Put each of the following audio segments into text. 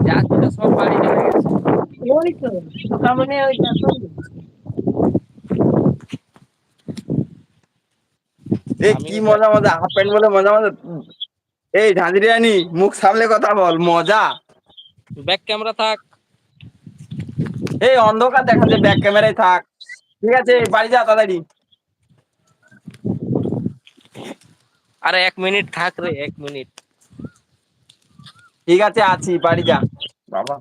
যা ছিল সব বাড়ি চলে গেছে। ওই তো পোকা মানে ওই দেখো। এ আমি কি মজা মজা হাফ প্যান্ট বলে মজা মজা। এই ঝাঁঝরিয়ানি মুখ সামলে কথা বল মজা। ব্যাক ক্যামেরা থাক। এই অন্ধকার দেখাচ্ছে ব্যাক ক্যামেরায় থাক। ঠিক আছে বাড়ি যা তাড়াতাড়ি। আরে 1 মিনিট থাক রে, 1 মিনিট। ঠিক আছে আছি বাড়ি যা। বাবা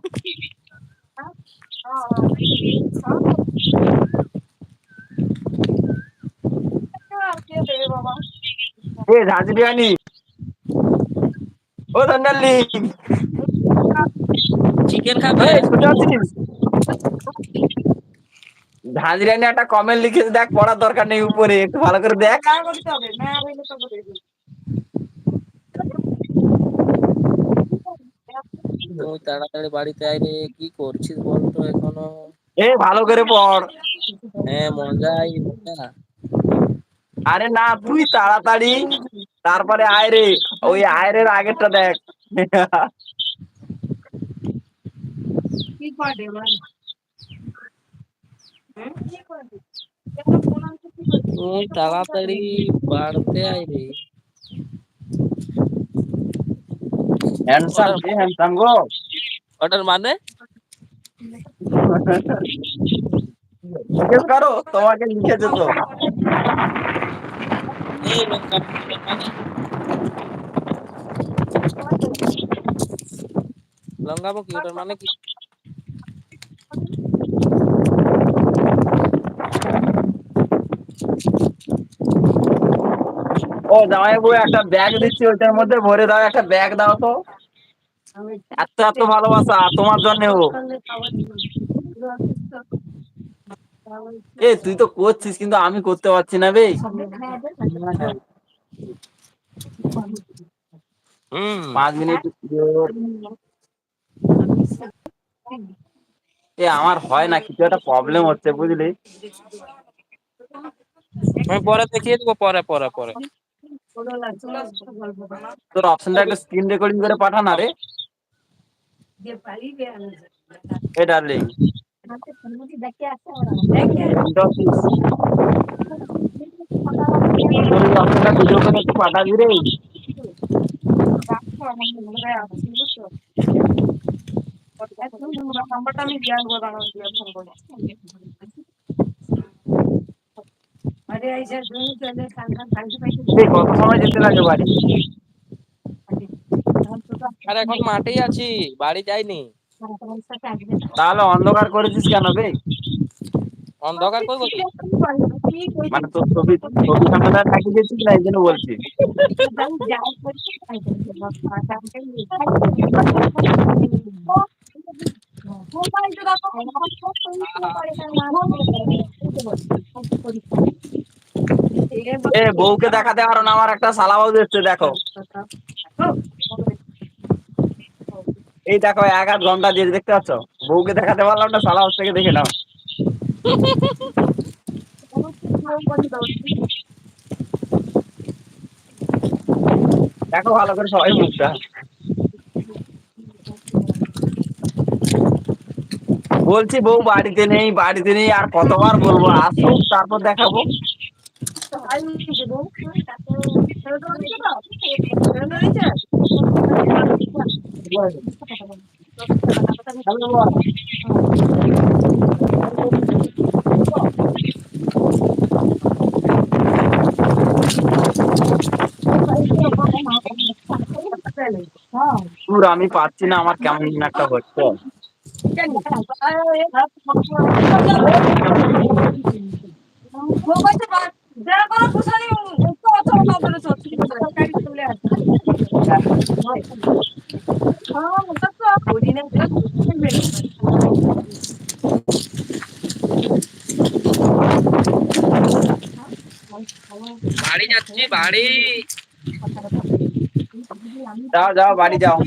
এ ঝাঁঝরিয়ানি ও ধন্ডালি চিকেন খাবে? এই শুনতে পাচ্ছিস? ঝাঁঝরিয়ানি একটা কমেন্ট লিখেছে দেখ, পড়ার দরকার নেই উপরে একটু ভালো করে দেখ। তুই তাড়াতাড়ি বাড়িতে আয় রে, কি করছিস বলতো এখনো? এ ভালো করে পড়। হ্যাঁ মজাই মজা। আরে না তুই তাড়াতাড়ি তারপরে আয় রে। ওই আয়ের আগেরটা দেখ। তুই তাড়াতাড়ি বাড়তে আয় রে। হ্যান্ডসাম ওটার কে হ্যান্ডসাম গো। ওটার মানে? জিজ্ঞেস করো তোমাকে লিখেছে তো। এই লঙ্কা ওটার মানে? লঙ্কাবো কি ওটার মানে কি? ও জামাইবাবু একটা ব্যাগ দিচ্ছি ওইটার মধ্যে ভরে দাও, একটা ব্যাগ দাও তো। এত এত ভালোবাসা তোমার জন্য। এ তুই তো করছিস কিন্তু আমি করতে পারছি না বে। হুম। 5 মিনিট। এ আমার হয় না, কিছু একটা প্রবলেম হচ্ছে বুঝলি। আমি পরে দেখিয়ে দেবো, পরে পরে পরে। তোর অপশনটা একটা স্ক্রিন রেকর্ডিং করে পাঠা না রে। এ ডার্লিং শুনতে পাচ্ছিস? তোর এই অপশনটা ভিডিও করে একটু পাঠাবি রে। এই কত সময় যেতে লাগে বাড়ি? আর এখন মাঠেই আছি, বাড়ি যাইনি। তাহলে অন্ধকার করেছিস কেন বে? অন্ধকার করবো কি? মানে তোর ছবি ছবি ক্যামেরা লাগিয়ে দিয়েছিস না এই জন্য বলছি। এ বউকে দেখাতে পারো না, আমার একটা শালা বউ দেখছে দেখো। এই দেখো 1 আধ ঘন্টা দিয়ে দেখতে পাচ্ছ। বউকে দেখাতে পারলাম না, শালা হাউস থেকে দেখে নাও। দেখো ভালো করে সবাই মুখটা। বলছি বউ বাড়িতে নেই বাড়িতে নেই, আর কতবার বলবো আসুক তারপর দেখাবো। আমি পাচ্ছি না, আমার কেমন একটা হচ্ছে। বাড়ি যাচ্ছি বাড়ি। যাও যাও বাড়ি যাও।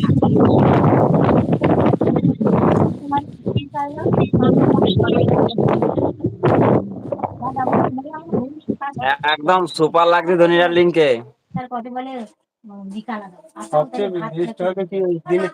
একদম সুপার লাগছে ধনিরার লিঙ্কে। সবচেয়ে বৃষ্টি হবে কি ওই দিনে।